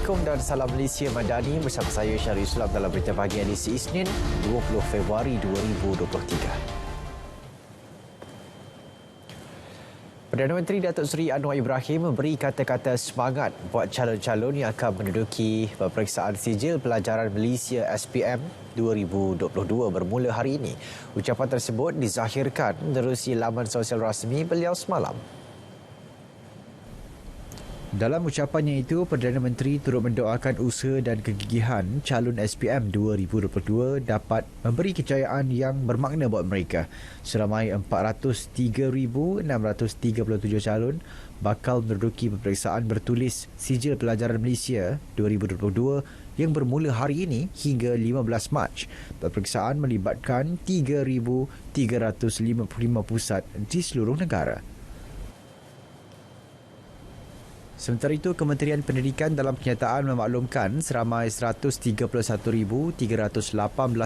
Assalamualaikum dan salam Malaysia Madani bersama saya Syarul Islam dalam berita pagi edisi Isnin 20 Februari 2023. Perdana Menteri Datuk Seri Anwar Ibrahim memberi kata-kata semangat buat calon-calon yang akan menduduki peperiksaan sijil pelajaran Malaysia SPM 2022 bermula hari ini. Ucapan tersebut dizahirkan menerusi laman sosial rasmi beliau semalam. Dalam ucapannya itu, Perdana Menteri turut mendoakan usaha dan kegigihan calon SPM 2022 dapat memberi kejayaan yang bermakna buat mereka. Seramai 403,637 calon bakal menduduki peperiksaan bertulis sijil pelajaran Malaysia 2022 yang bermula hari ini hingga 15 Mac. Peperiksaan melibatkan 3,355 pusat di seluruh negara. Sementara itu, Kementerian Pendidikan dalam kenyataan memaklumkan seramai 131,318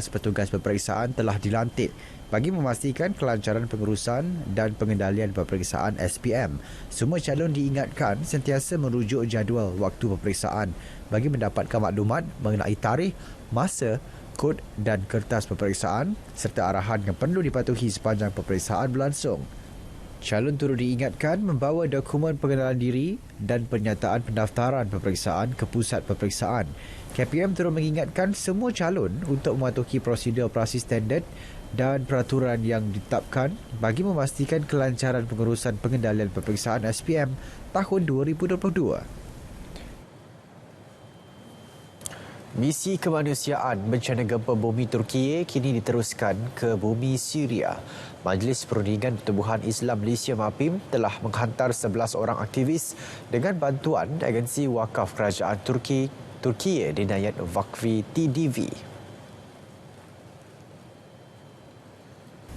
petugas peperiksaan telah dilantik bagi memastikan kelancaran pengurusan dan pengendalian peperiksaan SPM. Semua calon diingatkan sentiasa merujuk jadual waktu peperiksaan bagi mendapatkan maklumat mengenai tarikh, masa, kod dan kertas peperiksaan serta arahan yang perlu dipatuhi sepanjang peperiksaan berlangsung. Calon turut diingatkan membawa dokumen pengenalan diri dan pernyataan pendaftaran peperiksaan ke pusat peperiksaan. KPM turut mengingatkan semua calon untuk mematuhi prosedur operasi standard dan peraturan yang ditetapkan bagi memastikan kelancaran pengurusan pengendalian peperiksaan SPM tahun 2022. Misi kemanusiaan bencana gempa bumi Turki kini diteruskan ke bumi Syria. Majlis Perundingan Pertubuhan Islam Malaysia MAPIM telah menghantar 11 orang aktivis dengan bantuan agensi wakaf kerajaan Turki Dinayat Vakfi TDV.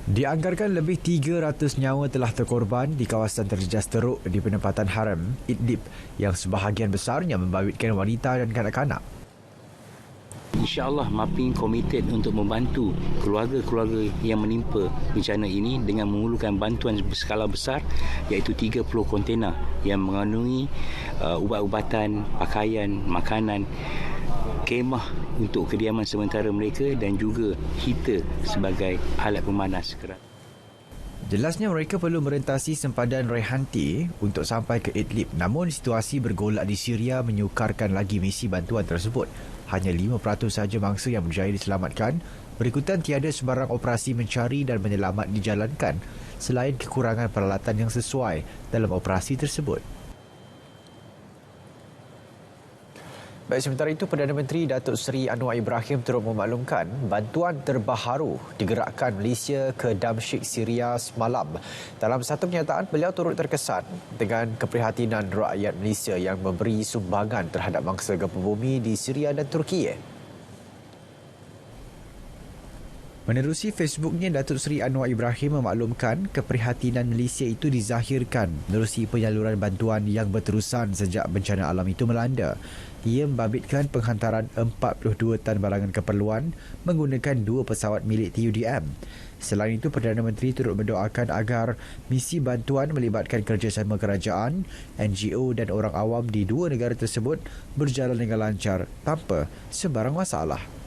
Dianggarkan lebih 300 nyawa telah terkorban di kawasan terjejas teruk di penempatan haram Idlib yang sebahagian besarnya membabitkan wanita dan kanak-kanak. InsyaAllah MAPIM komited untuk membantu keluarga-keluarga yang menimpa bencana ini dengan memerlukan bantuan berskala besar iaitu 30 kontena yang mengandungi ubat-ubatan, pakaian, makanan, kemah untuk kediaman sementara mereka dan juga heater sebagai alat pemanas. Jelasnya mereka perlu merentasi sempadan Rehanti untuk sampai ke Idlib. Namun situasi bergolak di Syria menyukarkan lagi misi bantuan tersebut. Hanya 5% sahaja mangsa yang berjaya diselamatkan. Berikutan tiada sebarang operasi mencari dan menyelamat dijalankan selain kekurangan peralatan yang sesuai dalam operasi tersebut. Baik, sementara itu, Perdana Menteri Datuk Seri Anwar Ibrahim turut memaklumkan bantuan terbaharu digerakkan Malaysia ke Damsyik, Syria semalam. Dalam satu kenyataan, beliau turut terkesan dengan keprihatinan rakyat Malaysia yang memberi sumbangan terhadap mangsa gempa bumi di Syria dan Turki. Menerusi Facebooknya, Datuk Seri Anwar Ibrahim memaklumkan keprihatinan Malaysia itu dizahirkan menerusi penyaluran bantuan yang berterusan sejak bencana alam itu melanda. Ia membabitkan penghantaran 42 tan barangan keperluan menggunakan 2 pesawat milik TUDM. Selain itu, Perdana Menteri turut mendoakan agar misi bantuan melibatkan kerjasama kerajaan, NGO dan orang awam di 2 negara tersebut berjalan dengan lancar tanpa sebarang masalah.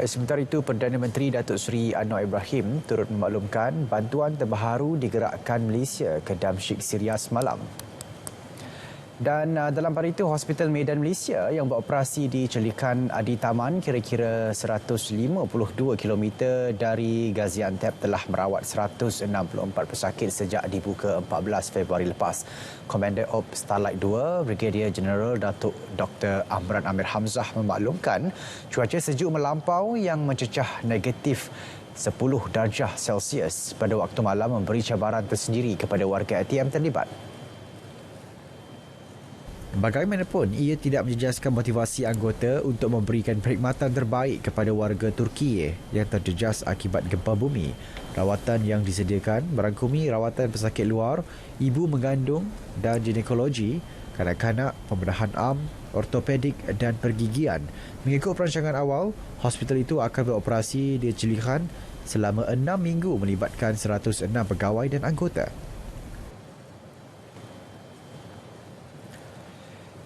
Sementara itu, Perdana Menteri Datuk Seri Anwar Ibrahim turut memaklumkan bantuan terbaru digerakkan Malaysia ke Damsyik, Syria semalam. Dan dalam pada itu, Hospital Medan Malaysia yang beroperasi di Celikan Adi Taman kira-kira 152 km dari Gaziantep telah merawat 164 pesakit sejak dibuka 14 Februari lepas. Komander Op Starlight 2, Brigadier Jeneral Datuk Dr. Amran Amir Hamzah memaklumkan cuaca sejuk melampau yang mencecah negatif 10 darjah Celsius pada waktu malam memberi cabaran tersendiri kepada warga ATM terlibat. Bagaimanapun, ia tidak menjejaskan motivasi anggota untuk memberikan perkhidmatan terbaik kepada warga Turki yang terjejas akibat gempa bumi. Rawatan yang disediakan merangkumi rawatan pesakit luar, ibu mengandung dan ginekologi, kanak-kanak, pembedahan am, ortopedik dan pergigian. Mengikut perancangan awal, hospital itu akan beroperasi di Celikan selama 6 minggu melibatkan 106 pegawai dan anggota.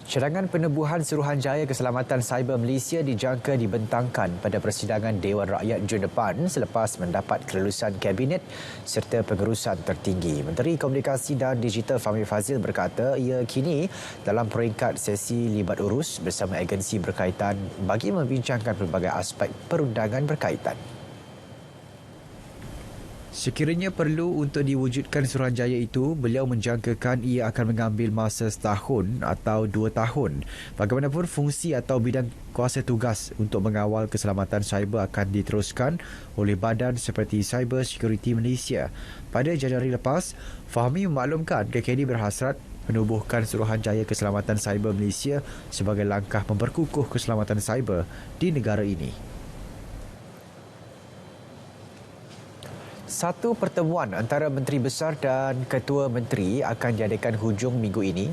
Cadangan penubuhan Suruhanjaya Keselamatan Cyber Malaysia dijangka dibentangkan pada persidangan Dewan Rakyat Jun depan selepas mendapat kelulusan Kabinet serta pengurusan tertinggi. Menteri Komunikasi dan Digital Fahmi Fadzil berkata ia kini dalam peringkat sesi libat urus bersama agensi berkaitan bagi membincangkan pelbagai aspek perundangan berkaitan. Sekiranya perlu untuk diwujudkan Suruhanjaya itu, beliau menjangkakan ia akan mengambil masa setahun atau 2 tahun. Bagaimanapun, fungsi atau bidang kuasa tugas untuk mengawal keselamatan cyber akan diteruskan oleh badan seperti Cyber Security Malaysia. Pada Januari lepas, Fahmi memaklumkan KKD berhasrat menubuhkan Suruhanjaya Keselamatan Cyber Malaysia sebagai langkah memperkukuh keselamatan cyber di negara ini. Satu pertemuan antara Menteri Besar dan Ketua Menteri akan diadakan hujung minggu ini.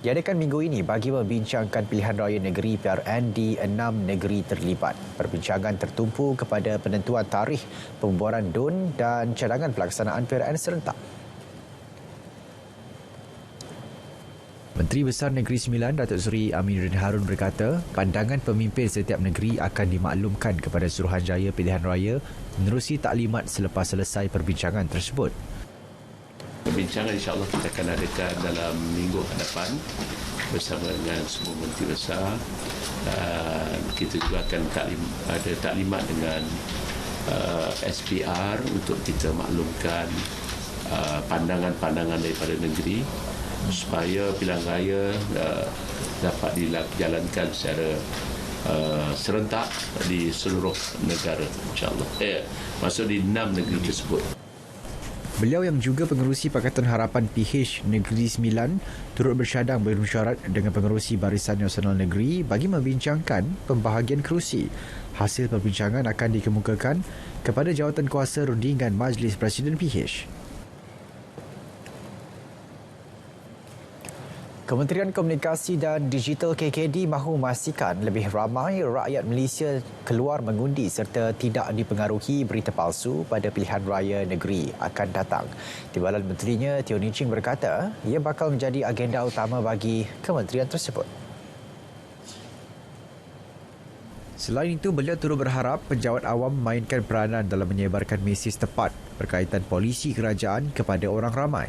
Diadakan minggu ini bagi membincangkan pilihan raya negeri PRN di 6 negeri terlibat. Perbincangan tertumpu kepada penentuan tarikh pembubaran DUN dan cadangan pelaksanaan PRN serentak. Menteri Besar Negeri Sembilan Datuk Seri Aminuddin Harun berkata, pandangan pemimpin setiap negeri akan dimaklumkan kepada Suruhanjaya Pilihan Raya menerusi taklimat selepas selesai perbincangan tersebut. Perbincangan insya-Allah kita akan adakan dalam minggu hadapan bersama dengan semua menteri besar dan kita juga akan ada taklimat dengan SPR untuk kita maklumkan pandangan-pandangan daripada negeri supaya pilihan raya dapat dijalankan secara serentak di seluruh negara insya-Allah. Maksud di 6 negeri tersebut. Beliau yang juga pengerusi Pakatan Harapan PH Negeri Sembilan turut bersyadang bermusyarat dengan pengerusi Barisan Nasional Negeri bagi membincangkan pembahagian kerusi. Hasil perbincangan akan dikemukakan kepada Jawatankuasa Rundingan Majlis Presiden PH. Kementerian Komunikasi dan Digital KKD mahu memastikan lebih ramai rakyat Malaysia keluar mengundi serta tidak dipengaruhi berita palsu pada pilihan raya negeri akan datang. Timbalan Menterinya Teo Nii Ching berkata ia bakal menjadi agenda utama bagi kementerian tersebut. Selain itu, beliau turut berharap penjawat awam memainkan peranan dalam menyebarkan mesej tepat berkaitan polisi kerajaan kepada orang ramai.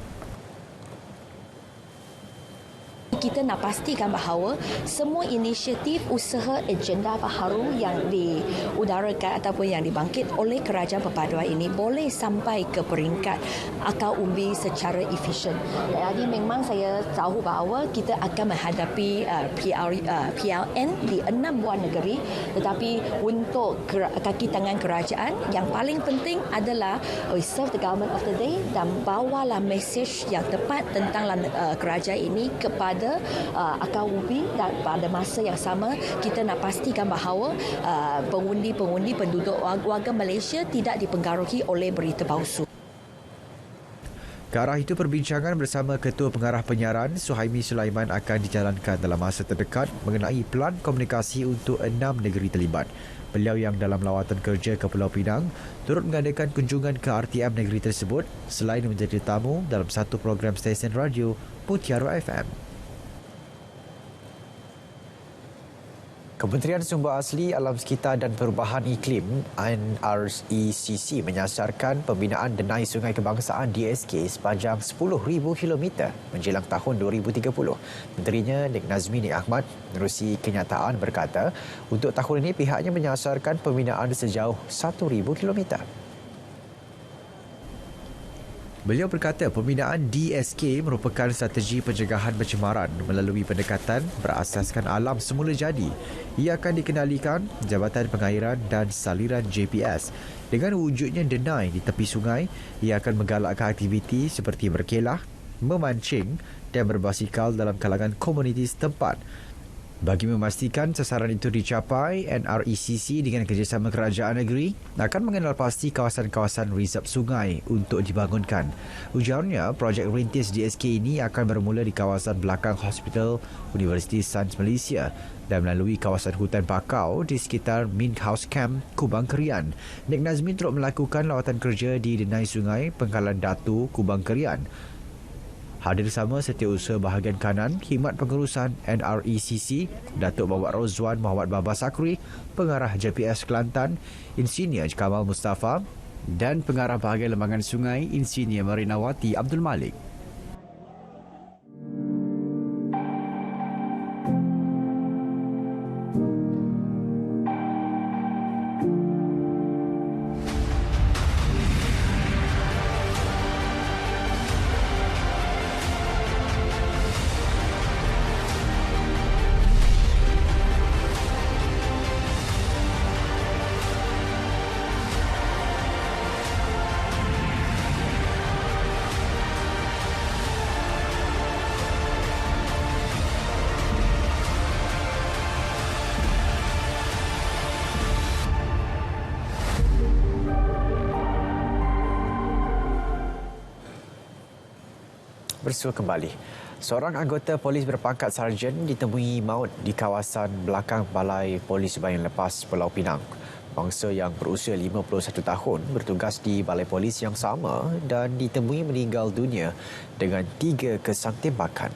Kita nak pastikan bahawa semua inisiatif usaha agenda baharu yang diudarakan ataupun yang dibangkit oleh kerajaan perpaduan ini boleh sampai ke peringkat akal umbi secara efisien. Jadi memang saya tahu bahawa kita akan menghadapi PLN di 6 buah negeri, tetapi untuk kaki tangan kerajaan yang paling penting adalah we serve the government of the day dan bawalah mesej yang tepat tentang kerajaan ini kepada akal umbi, dan pada masa yang sama kita nak pastikan bahawa pengundi-pengundi penduduk warga Malaysia tidak dipengaruhi oleh berita palsu. Ke arah itu, perbincangan bersama Ketua Pengarah Penyiaran Suhaimi Sulaiman akan dijalankan dalam masa terdekat mengenai pelan komunikasi untuk 6 negeri terlibat. Beliau yang dalam lawatan kerja ke Pulau Pinang turut mengadakan kunjungan ke RTM negeri tersebut selain menjadi tamu dalam satu program stesen radio Mutiara FM. Kementerian Sumber Asli, Alam Sekitar dan Perubahan Iklim NRECC menyasarkan pembinaan Denai Sungai Kebangsaan DSK sepanjang 10,000 km menjelang tahun 2030. Menterinya Nik Nazmi Nik Ahmad menerusi kenyataan berkata untuk tahun ini pihaknya menyasarkan pembinaan sejauh 1,000 km. Beliau berkata pembinaan DSK merupakan strategi pencegahan pencemaran melalui pendekatan berasaskan alam semula jadi. Ia akan dikenalikan Jabatan Pengairan dan Saliran JPS. Dengan wujudnya denai di tepi sungai, ia akan menggalakkan aktiviti seperti berkelah, memancing dan berbasikal dalam kalangan komuniti setempat. Bagi memastikan sasaran itu dicapai, NRECC dengan kerjasama kerajaan negeri akan mengenal pasti kawasan-kawasan reserve sungai untuk dibangunkan. Ujarnya, projek rintis DSK ini akan bermula di kawasan belakang Hospital Universiti Sains Malaysia dan melalui kawasan hutan bakau di sekitar Mint House Camp, Kubang Kerian. Nik Nazmi turut melakukan lawatan kerja di Denai Sungai Pengkalan Datu, Kubang Kerian. Hadir sama Setiausaha Bahagian Kanan Khidmat Pengurusan NRECC, Datuk Muhammad Rozwan Muhammad Baba Sakri, Pengarah JPS Kelantan Insinyur Kamal Mustafa dan Pengarah Bahagian Lembangan Sungai Insinyur Marinawati Abdul Malik. Bersua kembali. Seorang anggota polis berpangkat sarjan ditemui maut di kawasan belakang Balai Polis Bayan Lepas, Pulau Pinang. Bangsa yang berusia 51 tahun bertugas di Balai Polis yang sama dan ditemui meninggal dunia dengan 3 kesan tembakan.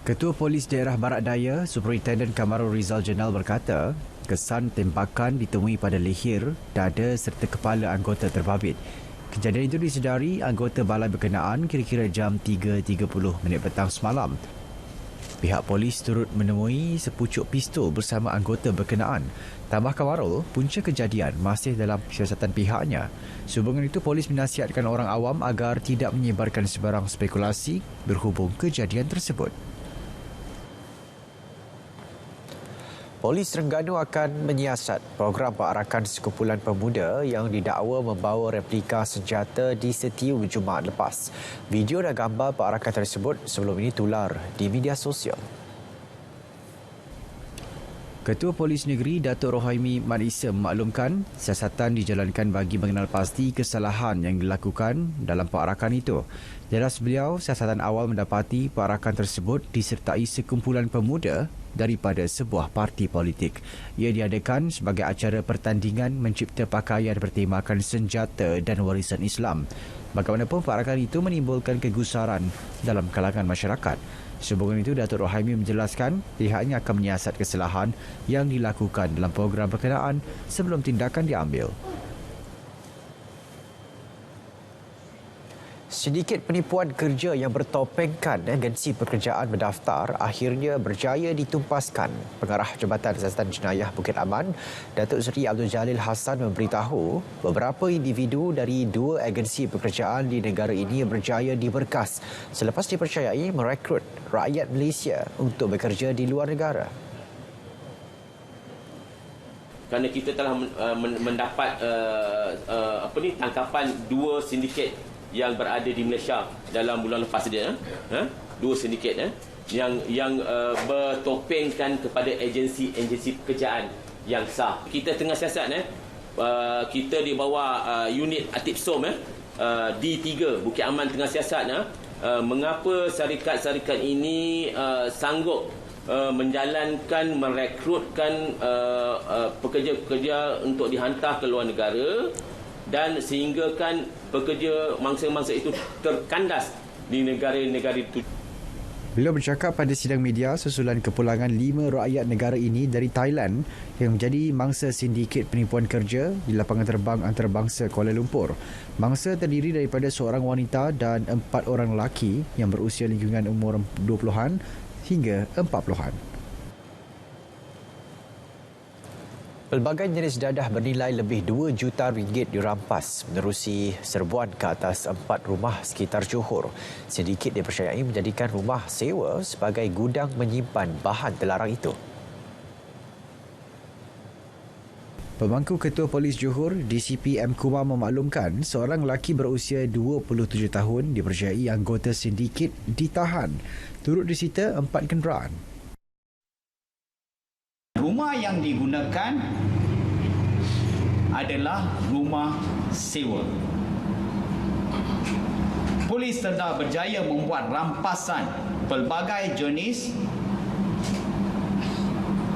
Ketua Polis Daerah Barat Daya, Superintendent Kamarul Rizal Jenal berkata, kesan tembakan ditemui pada leher, dada serta kepala anggota terbabit. Kejadian itu disedari anggota balai berkenaan kira-kira jam 3.30 petang semalam. Pihak polis turut menemui sepucuk pistol bersama anggota berkenaan. Tambah Kamarul, punca kejadian masih dalam siasatan pihaknya. Sehubungan itu, polis menasihatkan orang awam agar tidak menyebarkan sebarang spekulasi berhubung kejadian tersebut. Polis Terengganu akan menyiasat program pengarakan sekumpulan pemuda yang didakwa membawa replika senjata di Setiu Jumaat lepas. Video dan gambar pengarakan tersebut sebelum ini tular di media sosial. Ketua Polis Negeri Datuk Rohaimi Mat Isa memaklumkan siasatan dijalankan bagi mengenal pasti kesalahan yang dilakukan dalam pengarakan itu. Jelas beliau, siasatan awal mendapati pengarakan tersebut disertai sekumpulan pemuda daripada sebuah parti politik. Ia diadakan sebagai acara pertandingan mencipta pakaian bertemakan senjata dan warisan Islam. Bagaimanapun, pengarakan itu menimbulkan kegusaran dalam kalangan masyarakat. Sehubungan itu, Datuk Rohaimi menjelaskan pihaknya akan menyiasat kesalahan yang dilakukan dalam program berkenaan sebelum tindakan diambil. Sindiket penipuan kerja yang bertopengkan agensi pekerjaan berdaftar akhirnya berjaya ditumpaskan. Pengarah Jabatan Siasatan Jenayah Bukit Aman, Datuk Seri Abdul Jalil Hassan memberitahu beberapa individu dari 2 agensi pekerjaan di negara ini berjaya diberkas selepas dipercayai merekrut rakyat Malaysia untuk bekerja di luar negara. Kerana kita telah mendapat tangkapan 2 sindiket yang berada di Malaysia dalam bulan lepas saja, 2 sindiket yang bertopengkan kepada agensi pekerjaan yang sah. Kita tengah siasat, kita di bawah unit Atip Som D3 Bukit Aman tengah siasat mengapa syarikat-syarikat ini sanggup menjalankan, merekrutkan pekerja-pekerja untuk dihantar ke luar negara dan sehinggakan pekerja mangsa-mangsa itu terkandas di negara-negara itu. Beliau bercakap pada sidang media susulan kepulangan 5 rakyat negara ini dari Thailand yang menjadi mangsa sindiket penipuan kerja di lapangan terbang antarabangsa Kuala Lumpur. Mangsa terdiri daripada seorang wanita dan 4 orang lelaki yang berusia lingkungan umur 20-an hingga 40-an. Pelbagai jenis dadah bernilai lebih 2 juta ringgit dirampas menerusi serbuan ke atas 4 rumah sekitar Johor. Sindiket dipercayai menjadikan rumah sewa sebagai gudang menyimpan bahan terlarang itu. Pemangku Ketua Polis Johor, DCP M. Kumar memaklumkan seorang lelaki berusia 27 tahun dipercayai anggota sindiket ditahan. Turut disita 4 kenderaan. Rumah yang digunakan adalah rumah sewa. Polis telah berjaya membuat rampasan pelbagai jenis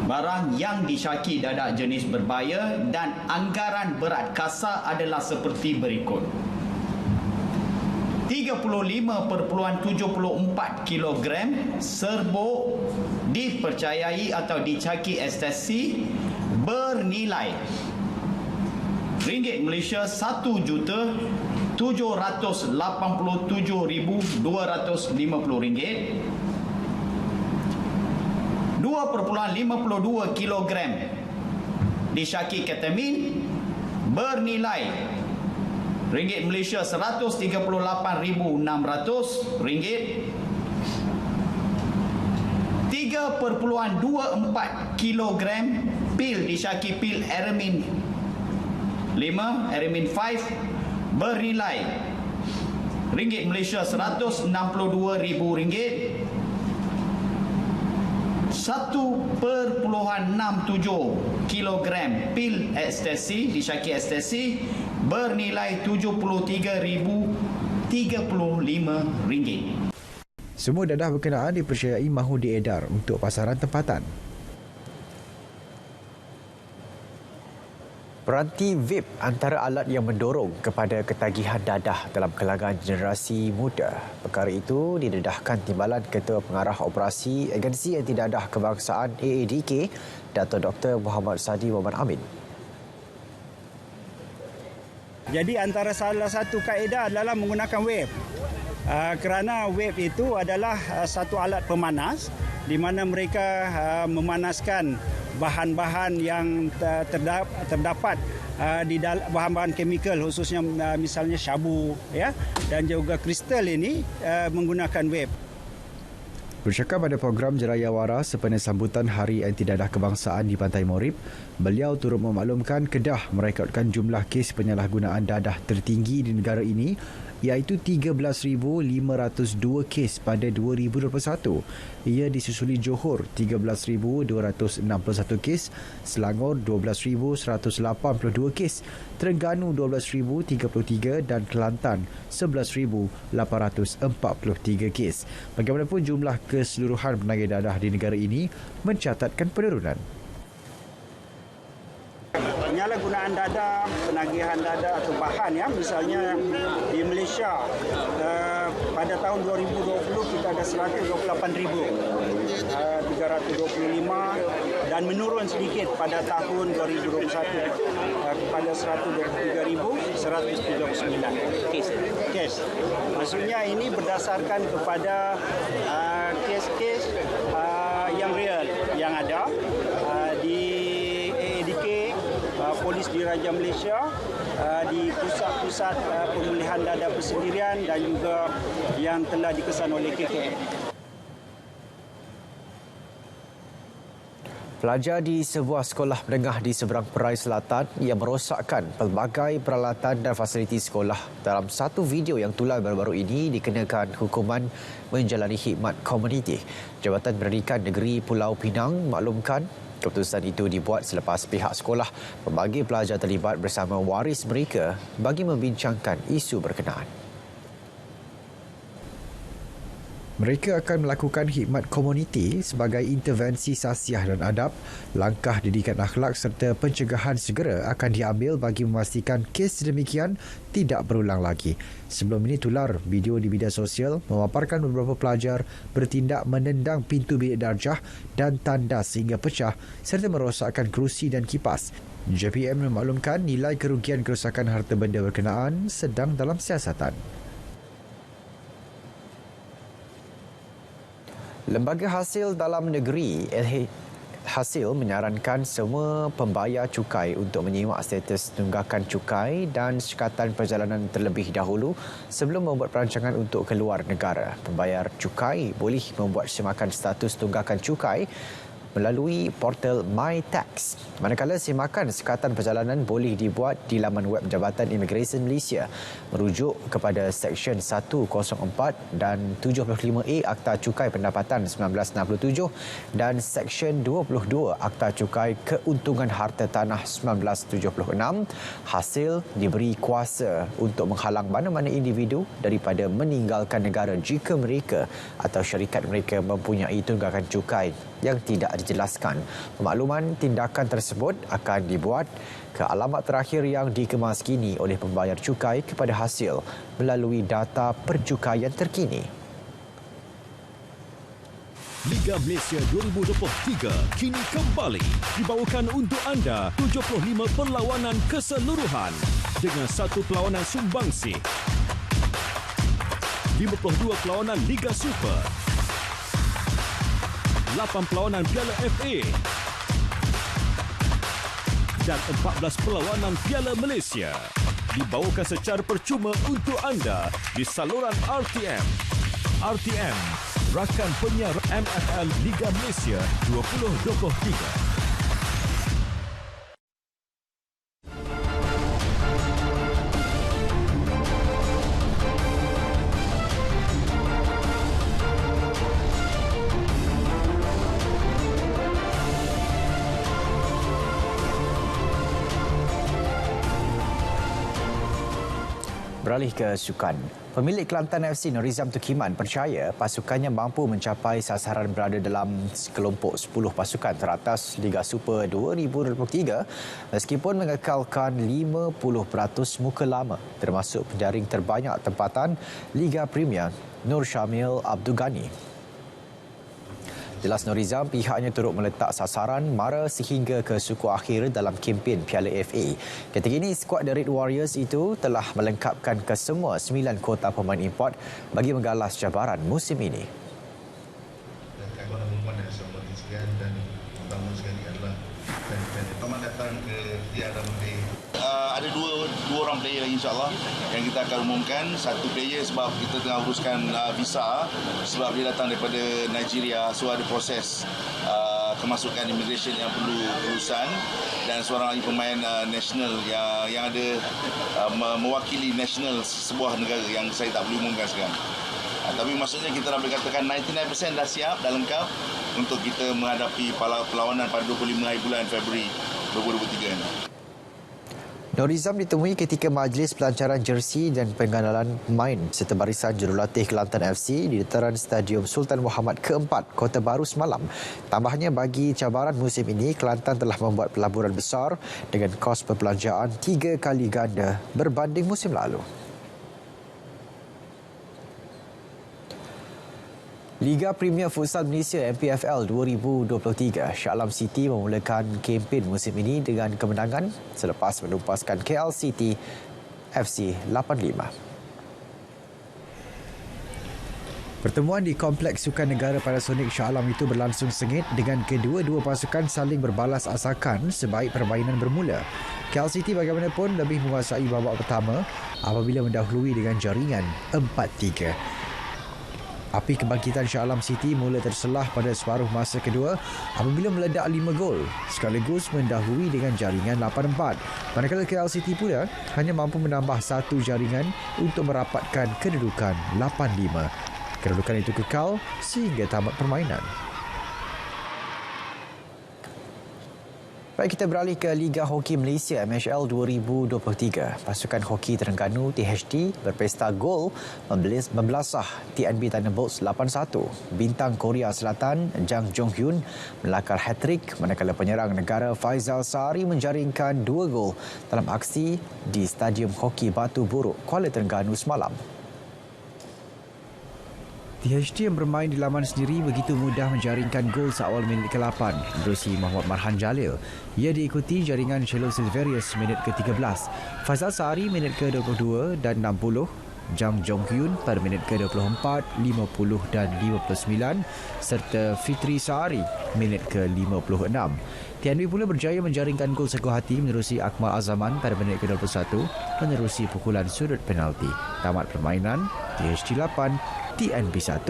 barang yang disyaki dadah jenis berbahaya dan anggaran berat kasar adalah seperti berikut. 35.74 kilogram serbuk dipercayai atau dicaki ekstasi bernilai ringgit Malaysia 1,787,250 ringgit. 2.52 kilogram disyaki ketamin bernilai ringgit Malaysia 138,600 ringgit. 3.24 kilogram pil disyaki pil Aramin 5, Aramin 5 bernilai ringgit Malaysia 162,000 ringgit. 1.67 kilogram pil ekstasi disyaki ekstasi bernilai 73,035 ringgit. Semua dadah berkenaan dipercayai mahu diedar untuk pasaran tempatan. Peranti vape antara alat yang mendorong kepada ketagihan dadah dalam kalangan generasi muda. Perkara itu didedahkan Timbalan Ketua Pengarah Operasi Agensi Antidadah Kebangsaan AADK, Dato' Dr. Muhammad Sadi Muhammad Amin. Jadi antara salah satu kaedah adalah menggunakan vape. Kerana vape itu adalah satu alat pemanas di mana mereka memanaskan bahan-bahan yang terdapat di bahan-bahan kimia khususnya misalnya syabu ya dan juga kristal ini menggunakan vape. Bercakap pada program Jeraya Wara sempena sambutan Hari Antidadah Kebangsaan di Pantai Morib, beliau turut memaklumkan Kedah merekodkan jumlah kes penyalahgunaan dadah tertinggi di negara ini iaitu 13,502 kes pada 2021. Ia disusuli Johor 13,261 kes, Selangor 12,182 kes, Terengganu 12,033 dan Kelantan 11,843 kes. Bagaimanapun jumlah keseluruhan penagih dadah di negara ini mencatatkan penurunan. Penyalahgunaan dadah, penagihan dadah atau bahan ya, misalnya di Malaysia pada tahun 2020 kita ada 128,325 dan menurun sedikit pada tahun 2021 kepada 123,139 kes. Maksudnya ini berdasarkan kepada kes-kes yang real yang ada di Polis Diraja Malaysia, di pusat-pusat pemulihan dadah persendirian dan juga yang telah dikesan oleh KKM. Pelajar di sebuah sekolah menengah di seberang Perai Selatan yang merosakkan pelbagai peralatan dan fasiliti sekolah dalam satu video yang tular baru-baru ini dikenakan hukuman menjalani khidmat komuniti. Jabatan Pendidikan Negeri Pulau Pinang maklumkan keputusan itu dibuat selepas pihak sekolah memanggil pelajar terlibat bersama waris mereka bagi membincangkan isu berkenaan. Mereka akan melakukan khidmat komuniti sebagai intervensi sasiah dan adab. Langkah didikan akhlak serta pencegahan segera akan diambil bagi memastikan kes sedemikian tidak berulang lagi. Sebelum ini tular video di media sosial memaparkan beberapa pelajar bertindak menendang pintu bilik darjah dan tandas sehingga pecah serta merosakkan kerusi dan kipas. JPM memaklumkan nilai kerugian kerosakan harta benda berkenaan sedang dalam siasatan. Lembaga Hasil Dalam Negeri Hasil menyarankan semua pembayar cukai untuk menyimak status tunggakan cukai dan syekatan perjalanan terlebih dahulu sebelum membuat perancangan untuk keluar negara. Pembayar cukai boleh membuat semakan status tunggakan cukai melalui portal MyTax. Manakala semakan sekatan perjalanan boleh dibuat di laman web Jabatan Imigresen Malaysia merujuk kepada Seksyen 104 dan 75A Akta Cukai Pendapatan 1967 dan Seksyen 22 Akta Cukai Keuntungan Harta Tanah 1976. Hasil diberi kuasa untuk menghalang mana-mana individu daripada meninggalkan negara jika mereka atau syarikat mereka mempunyai tunggakan cukai yang tidak dijelaskan. Pemakluman tindakan tersebut akan dibuat ke alamat terakhir yang dikemas kini oleh pembayar cukai kepada hasil melalui data percukaian terkini. Liga Malaysia 2023 kini kembali dibawakan untuk anda 75 perlawanan keseluruhan dengan 1 perlawanan sumbangsih, 52 perlawanan Liga Super, 8 perlawanan Piala FA dan 14 perlawanan Piala Malaysia. Dibawakan secara percuma untuk anda di saluran RTM. RTM, rakan penyiar MFL Liga Malaysia 2023. Beralih ke sukan. Pemilik Kelantan FC Norizam Tukiman percaya pasukannya mampu mencapai sasaran berada dalam kelompok 10 pasukan teratas Liga Super 2023 meskipun mengekalkan 50% muka lama termasuk penjaring terbanyak tempatan Liga Premier Nur Syamil Abdul Ghani. Jelas Norizam, pihaknya turut meletak sasaran mara sehingga ke suku akhir dalam kempen Piala FA. Ketika ini, skuad The Red Warriors itu telah melengkapkan kesemua 9 kota pemain import bagi menggalas cabaran musim ini. Dan pertama sekali adalah selamat datang ke Tiada Muda. Ada dua orang player lagi insyaAllah yang kita akan umumkan. Satu player sebab kita tengah uruskan visa sebab dia datang daripada Nigeria, so ada proses kemasukan immigration yang perlu urusan, dan seorang lagi pemain national yang ada mewakili national sebuah negara yang saya tak boleh umumkan sekarang. Tapi maksudnya kita dah boleh katakan 99% dah siap, dah lengkap untuk kita menghadapi perlawanan pada 25 hari bulan Februari 2023 ini. Norizam ditemui ketika majlis pelancaran jersey dan pengenalan pemain serta barisan jurulatih Kelantan FC di dataran Stadium Sultan Muhammad ke-4, Kota Baru semalam. Tambahnya, bagi cabaran musim ini, Kelantan telah membuat pelaburan besar dengan kos perbelanjaan 3 kali ganda berbanding musim lalu. Liga Premier Futsal Malaysia MPFL 2023, Shah Alam City memulakan kempen musim ini dengan kemenangan selepas menumpaskan KL City FC 85. Pertemuan di Kompleks Sukan Negara Panasonic Shah Alam itu berlangsung sengit dengan kedua-dua pasukan saling berbalas asakan sebaik permainan bermula. KL City bagaimanapun lebih menguasai babak pertama apabila mendahului dengan jaringan 4-3. Api kebangkitan Shah Alam City mula terselah pada separuh masa kedua apabila meledak 5 gol sekaligus mendahului dengan jaringan 8-4. Manakala KL City pula hanya mampu menambah 1 jaringan untuk merapatkan kedudukan 8-5. Kedudukan itu kekal sehingga tamat permainan. Baik, kita beralih ke Liga Hoki Malaysia MHL 2023. Pasukan hoki Terengganu THT berpesta gol membelasah TNB Thunderbolts 8-1. Bintang Korea Selatan Jang Jong-hyun melakar hat-trick manakala penyerang negara Faizal Sari menjaringkan 2 gol dalam aksi di Stadium Hoki Batu Buruk, Kuala Terengganu semalam. THT yang bermain di laman sendiri begitu mudah menjaringkan gol seawal minit ke-8 menerusi Muhammad Marhan Jalil. Ia diikuti jaringan Shelo Silverius minit ke-13, Faizal Sari minit ke-22 dan 60, Jang Jong-hyun pada minit ke-24, 50 dan 59 serta Fitri Sari minit ke-56. TNB pula berjaya menjaringkan gol seguh hati menerusi Akmal Azaman pada minit ke-21 menerusi pukulan sudut penalti. Tamat permainan THT 8, TNB 1.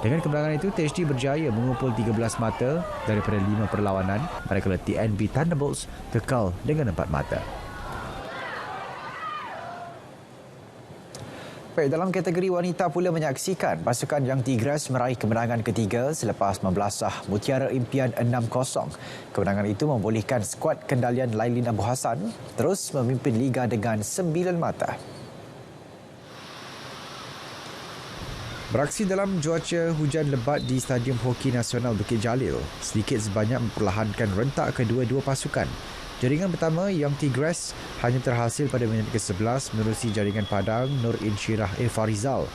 Dengan kemenangan itu, THT berjaya mengumpul 13 mata daripada 5 perlawanan, manakala TNB Thunderbolts kekal dengan 4 mata. Baik, dalam kategori wanita pula menyaksikan pasukan Young Tigers meraih kemenangan ketiga selepas membelasah Mutiara Impian 6-0. Kemenangan itu membolehkan skuad kendalian Lailin Abu Hassan terus memimpin liga dengan 9 mata. Beraksi dalam cuaca hujan lebat di Stadium Hoki Nasional Bukit Jalil, sedikit sebanyak memperlahankan rentak kedua-dua pasukan. Jaringan pertama, Young Tigres, hanya terhasil pada minit ke-11 menerusi jaringan Padang Nur Insyirah Farizal.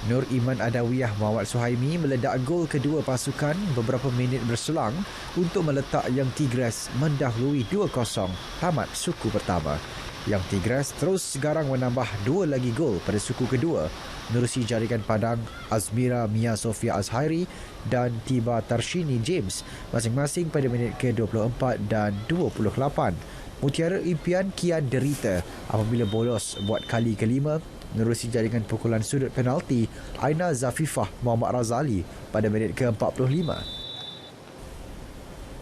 Nur Iman Adawiyah Muhammad Suhaimi meledak gol kedua pasukan beberapa minit berselang untuk meletak Young Tigres mendahului 2-0 tamat suku pertama. Young Tigres terus sekarang menambah 2 lagi gol pada suku kedua menerusi jaringan Padang Azmira Mia Sofia Azhairi dan Tiba Tarshini James masing-masing pada minit ke-24 dan 28. Mutiara Impian kian derita apabila bolos buat kali kelima menerusi jaringan pukulan sudut penalti Aina Zafifah Muhammad Razali pada minit ke-45.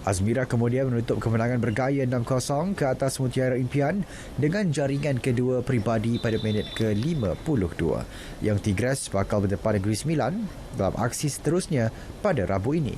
Azmira kemudian menutup kemenangan bergaya 6-0 ke atas Mutiara Impian dengan jaringan kedua peribadi pada minit ke-52. Yang Tigres bakal berdepan Negeri Sembilan dalam aksi seterusnya pada Rabu ini.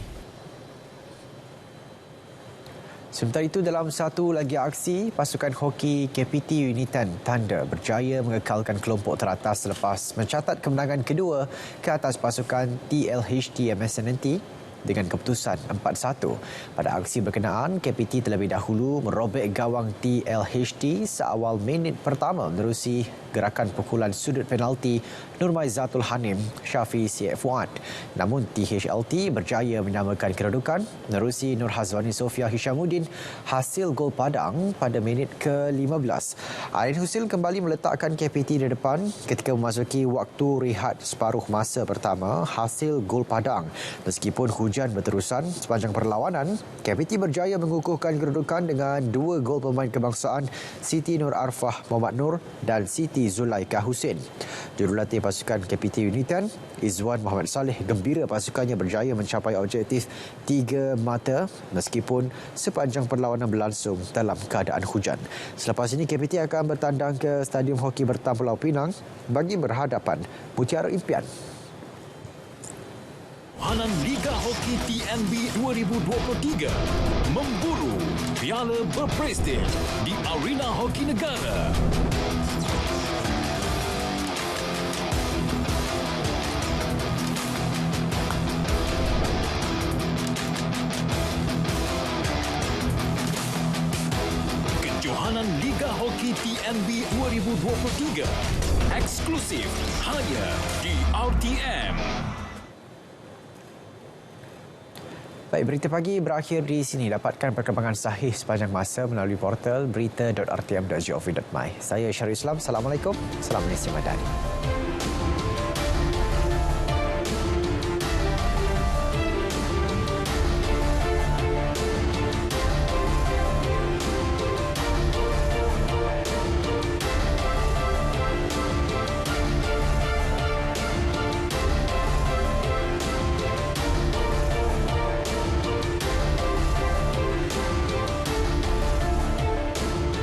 Sementara itu, dalam satu lagi aksi, pasukan hoki KPT Unitan Thunder berjaya mengekalkan kelompok teratas selepas mencatat kemenangan kedua ke atas pasukan TLHT MSNNT dengan keputusan 4-1. Pada aksi berkenaan, KPT terlebih dahulu merobek gawang TLHT seawal minit pertama menerusi gerakan pukulan sudut penalti Nurmaizatul Hanim Syafi Syed Fuad. Namun THLT berjaya menyamakan kedudukan menerusi Nur Hazwani Sofia Hishamuddin hasil gol Padang pada minit ke-15. Ain Husil kembali meletakkan KPT di depan ketika memasuki waktu rehat separuh masa pertama hasil gol Padang. Meskipun hujan berterusan sepanjang perlawanan, KPT berjaya mengukuhkan kedudukan dengan 2 gol pemain kebangsaan Siti Nur Arfah Muhammad Nur dan Siti Zulaikha Hussein. Jurulatih pasukan KPT Unitan, Izwan Muhammad Saleh, gembira pasukannya berjaya mencapai objektif 3 mata meskipun sepanjang perlawanan berlangsung dalam keadaan hujan. Selepas ini, KPT akan bertandang ke Stadium Hoki Bertam Pulau Pinang bagi berhadapan Mutiara Impian. Kejohanan Liga Hoki TNB 2023 memburu piala berprestij di Arena Hoki Negara. Kejohanan Liga Hoki TNB 2023 eksklusif hanya di RTM. Baik, berita pagi berakhir di sini. Dapatkan perkembangan sahih sepanjang masa melalui portal berita.rtm.gov.my. Saya Syarul Islam. Assalamualaikum. Salam Malaysia Madani.